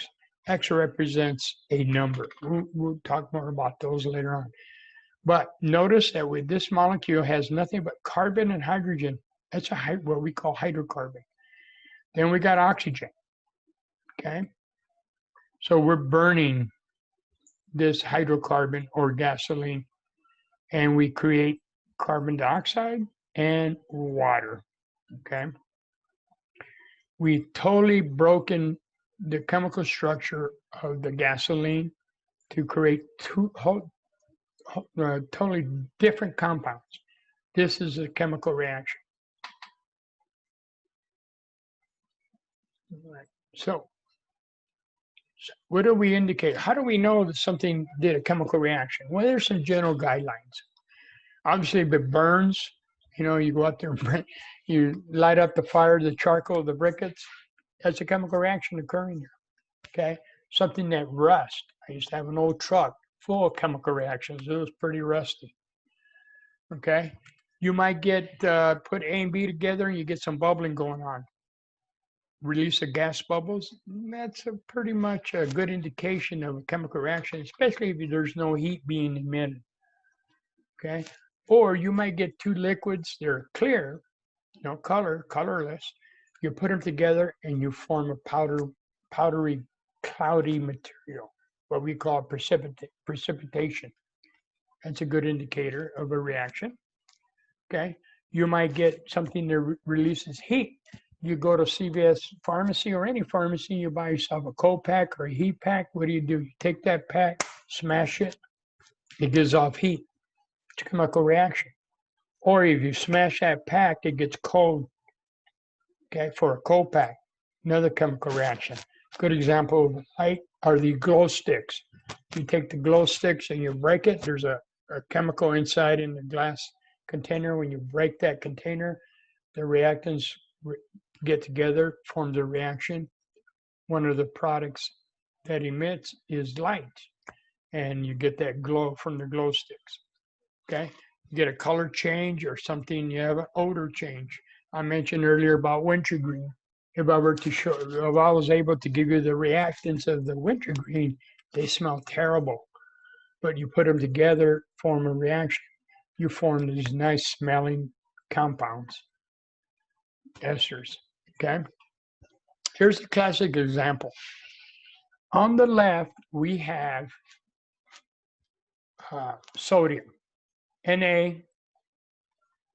[SPEAKER 1] X represents a number. We'll talk more about those later on. But notice that with this molecule has nothing but carbon and hydrogen. That's what we call hydrocarbon. Then we got oxygen. Okay. So we're burning this hydrocarbon or gasoline, and we create carbon dioxide and water. Okay. We've totally broken the chemical structure of the gasoline to create two totally different compounds. This is a chemical reaction. All right. So what do we indicate? How do we know that something did a chemical reaction? Well, there's some general guidelines. Obviously, if it burns, you go out there and you light up the fire, the charcoal, the briquettes, that's a chemical reaction occurring here. Okay. Something that rusts. I used to have an old truck full of chemical reactions. It was pretty rusty. Okay. You might get put A and B together and you get some bubbling going on. Release of gas bubbles. That's pretty much a good indication of a chemical reaction, especially if there's no heat being emitted. Okay. Or you might get two liquids, they're clear, colorless. You put them together and you form a powdery, cloudy material, what we call precipitation. That's a good indicator of a reaction. Okay. You might get something that releases heat. You go to CVS pharmacy or any pharmacy, you buy yourself a cold pack or a heat pack. What do? You take that pack, smash it, it gives off heat. It's a chemical reaction. Or if you smash that pack, it gets cold. Okay, for a cold pack, another chemical reaction. Good example of light are the glow sticks. You take the glow sticks and you break it. There's a chemical inside in the glass container. When you break that container, the reactants get together, form the reaction. One of the products that emits is light, and you get that glow from the glow sticks. Okay, you get a color change or something, you have an odor change. I mentioned earlier about wintergreen. If I was able to give you the reactants of the wintergreen, they smell terrible. But you put them together, form a reaction. You form these nice smelling compounds, esters. Okay. Here's a classic example. On the left, we have sodium. Na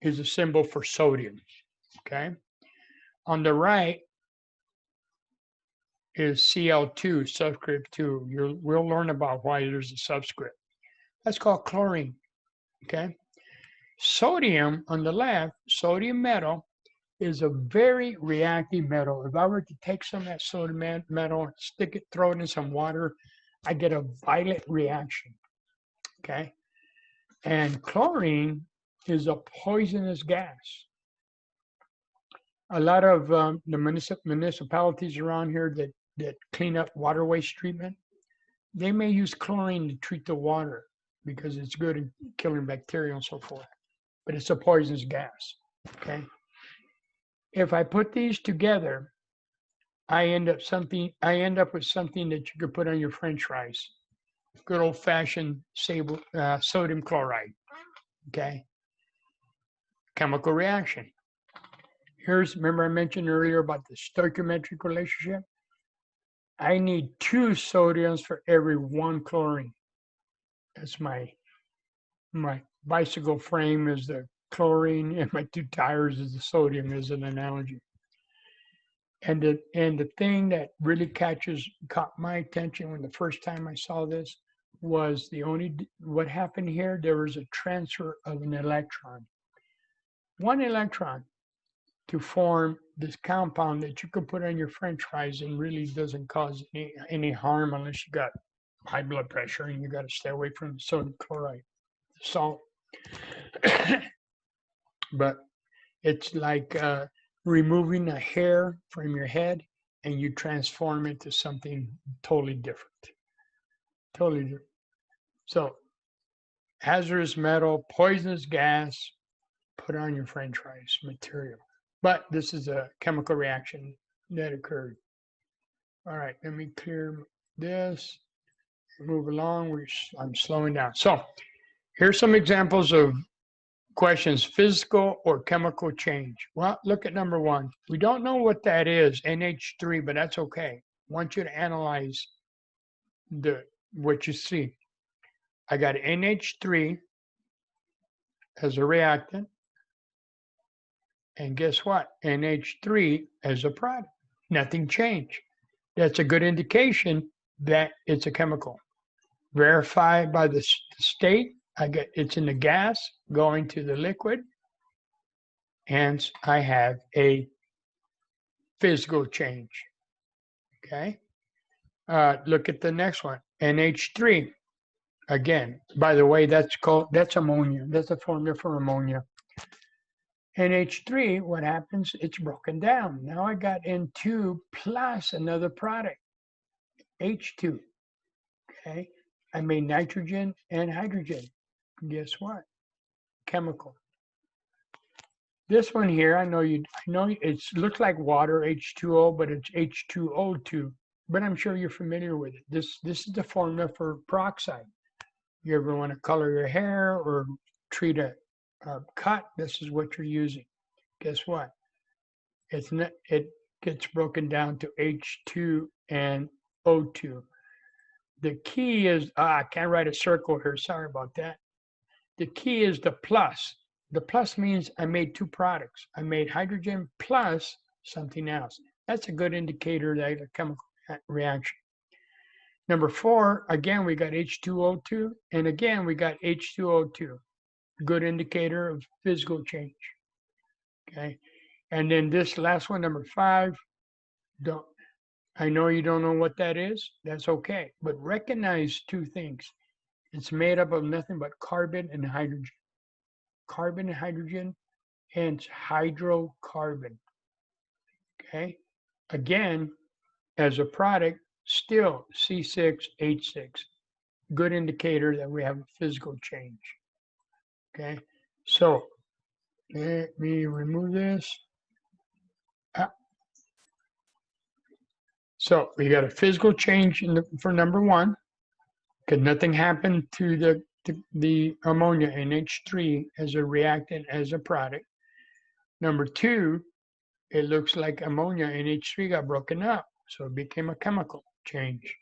[SPEAKER 1] is a symbol for sodium. Okay. On the right is Cl2, subscript 2. We'll learn about why there's a subscript. That's called chlorine. Okay. Sodium on the left, sodium metal, is a very reactive metal. If I were to take some of that sodium metal, stick it, throw it in some water, I get a violent reaction. Okay. And chlorine is a poisonous gas. A lot of the municipalities around here that clean up water waste treatment, they may use chlorine to treat the water because it's good at killing bacteria and so forth. But it's a poisonous gas. Okay. If I put these together, I end up with something that you could put on your French fries. Good old-fashioned sodium chloride. Okay. Chemical reaction. Remember I mentioned earlier about the stoichiometric relationship? I need 2 sodiums for every 1 chlorine. That's my bicycle frame is the chlorine and my 2 tires is the sodium as an analogy. And the thing that really caught my attention when the first time I saw this was what happened here, there was a transfer of an electron. 1 electron to form this compound that you could put on your French fries and really doesn't cause any harm unless you got high blood pressure and you got to stay away from sodium chloride, salt. but it's like removing a hair from your head and you transform it to something totally different. Totally different. So, hazardous metal, poisonous gas, put on your French fries material. But this is a chemical reaction that occurred. All right, let me clear this, move along. I'm slowing down. So, here's some examples of questions: physical or chemical change. Well, look at number one. We don't know what that is, NH3, but that's okay. I want you to analyze what you see. I got NH3 as a reactant, and guess what? NH3 as a product. Nothing changed. That's a good indication that it's a chemical. Verified by the state. It's in the gas going to the liquid. Hence, I have a physical change. Okay. Look at the next one. NH3. Again, by the way, that's ammonia. That's a formula for ammonia. NH3, what happens? It's broken down. Now I got N2 plus another product, H2. Okay. I made nitrogen and hydrogen. Guess what? Chemical. This one here, I know it looks like water, H2O, but it's H2O2. But I'm sure you're familiar with it. This is the formula for peroxide. You ever want to color your hair or treat a cut? This is what you're using. Guess what? It gets broken down to H2 and O2. The key is, I can't write a circle here. Sorry about that. The key is the plus. The plus means I made two products. I made hydrogen plus something else. That's a good indicator that a chemical reaction. Number 4, again, we got H2O2, and again, we got H2O2. Good indicator of physical change. Okay. And then this last one, number 5, I know you don't know what that is. That's okay. But recognize two things. It's made up of nothing but carbon and hydrogen. Carbon and hydrogen, hence hydrocarbon. Okay. Again, as a product, still C6H6. Good indicator that we have a physical change. Okay. So let me remove this. So we got a physical change for number 1, because nothing happened to the ammonia NH3 as a reactant, as a product. Number 2, it looks like ammonia NH3 got broken up, so it became a chemical change.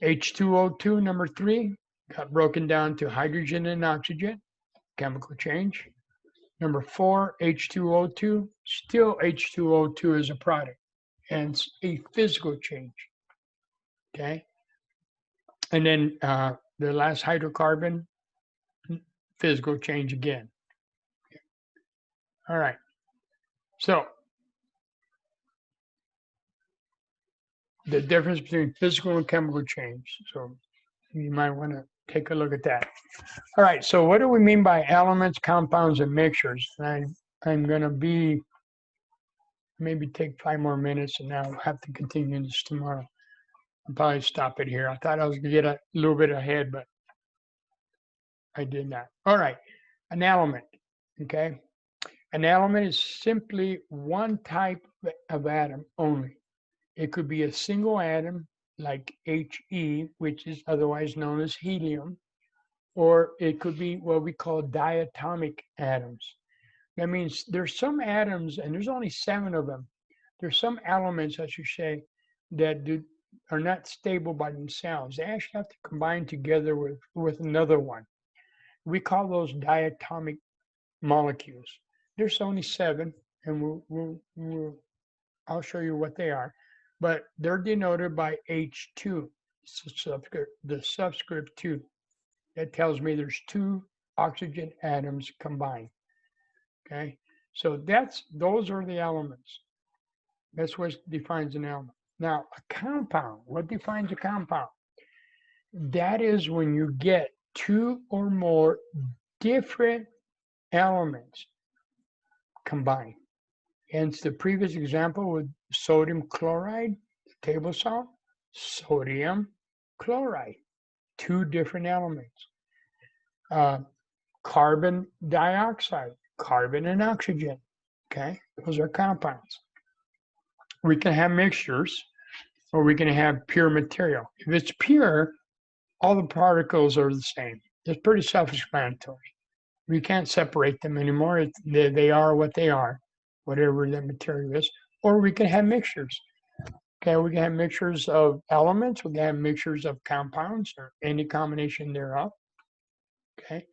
[SPEAKER 1] H2O2, number 3, got broken down to hydrogen and oxygen, chemical change. Number 4, H2O2, still H2O2 is a product, and a physical change. Okay. And then the last hydrocarbon, physical change again. All right. So the difference between physical and chemical change. So you might want to take a look at that. All right. So what do we mean by elements, compounds, and mixtures? I'm going to maybe take 5 more minutes, and I'll have to continue this tomorrow. I'll probably stop it here. I thought I was going to get a little bit ahead, but I did not. All right. An element. Okay. An element is simply one type of atom only. It could be a single atom like He, which is otherwise known as helium, or it could be what we call diatomic atoms. That means there's some atoms, and there's only 7 of them. There's some elements, I should say, that are not stable by themselves. They actually have to combine together with another one. We call those diatomic molecules. There's only 7, and I'll show you what they are. But they're denoted by H2, the subscript 2. That tells me there's 2 oxygen atoms combined. Okay, so those are the elements. That's what defines an element. Now, a compound, what defines a compound? That is when you get 2 or more different elements combine. Hence the previous example with sodium chloride, table salt, sodium chloride, two different elements. Carbon dioxide, carbon and oxygen, okay? Those are compounds. We can have mixtures or we can have pure material. If it's pure, all the particles are the same. It's pretty self-explanatory. We can't separate them anymore. They are what they are, whatever the material is. Or we can have mixtures. Okay, we can have mixtures of elements. We can have mixtures of compounds or any combination thereof. Okay,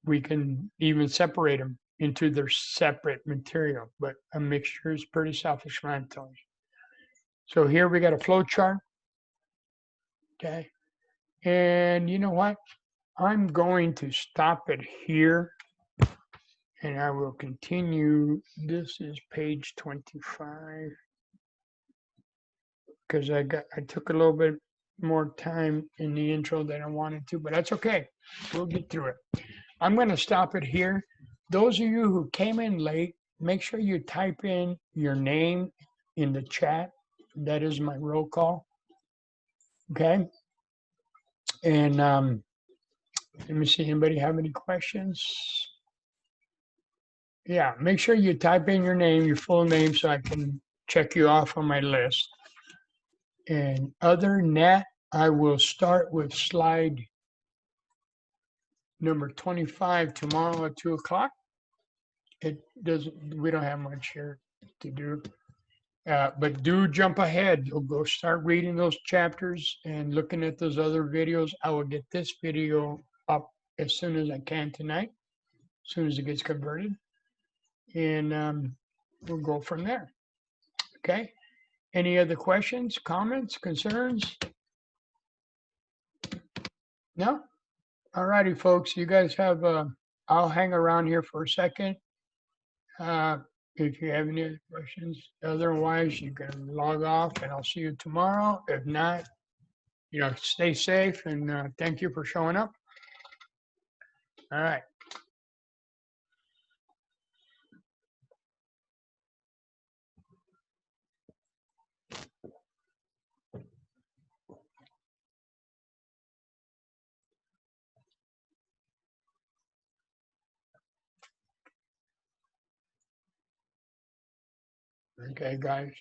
[SPEAKER 1] we can even separate them into their separate material, but a mixture is pretty self-explanatory. So here we got a flow chart. Okay, and you know what? I'm going to stop it here and I will continue. This is page 25 because I took a little bit more time in the intro than I wanted to, but that's okay. We'll get through it. I'm going to stop it here. Those of you who came in late, make sure you type in your name in the chat. That is my roll call. Okay. And let me see, anybody have any questions? Yeah, make sure you type in your name, your full name, so I can check you off on my list. And other than that, I will start with slide number 25 tomorrow at 2 o'clock. We don't have much here to do. But do jump ahead. You'll go start reading those chapters and looking at those other videos. I will get this video up as soon as I can tonight, as soon as it gets converted. And we'll go from there. Okay. Any other questions, comments, concerns? No? All righty, folks. You guys have, I'll hang around here for a second. If you have any other questions, otherwise you can log off and I'll see you tomorrow. If not, stay safe and thank you for showing up. All right. Okay, guys.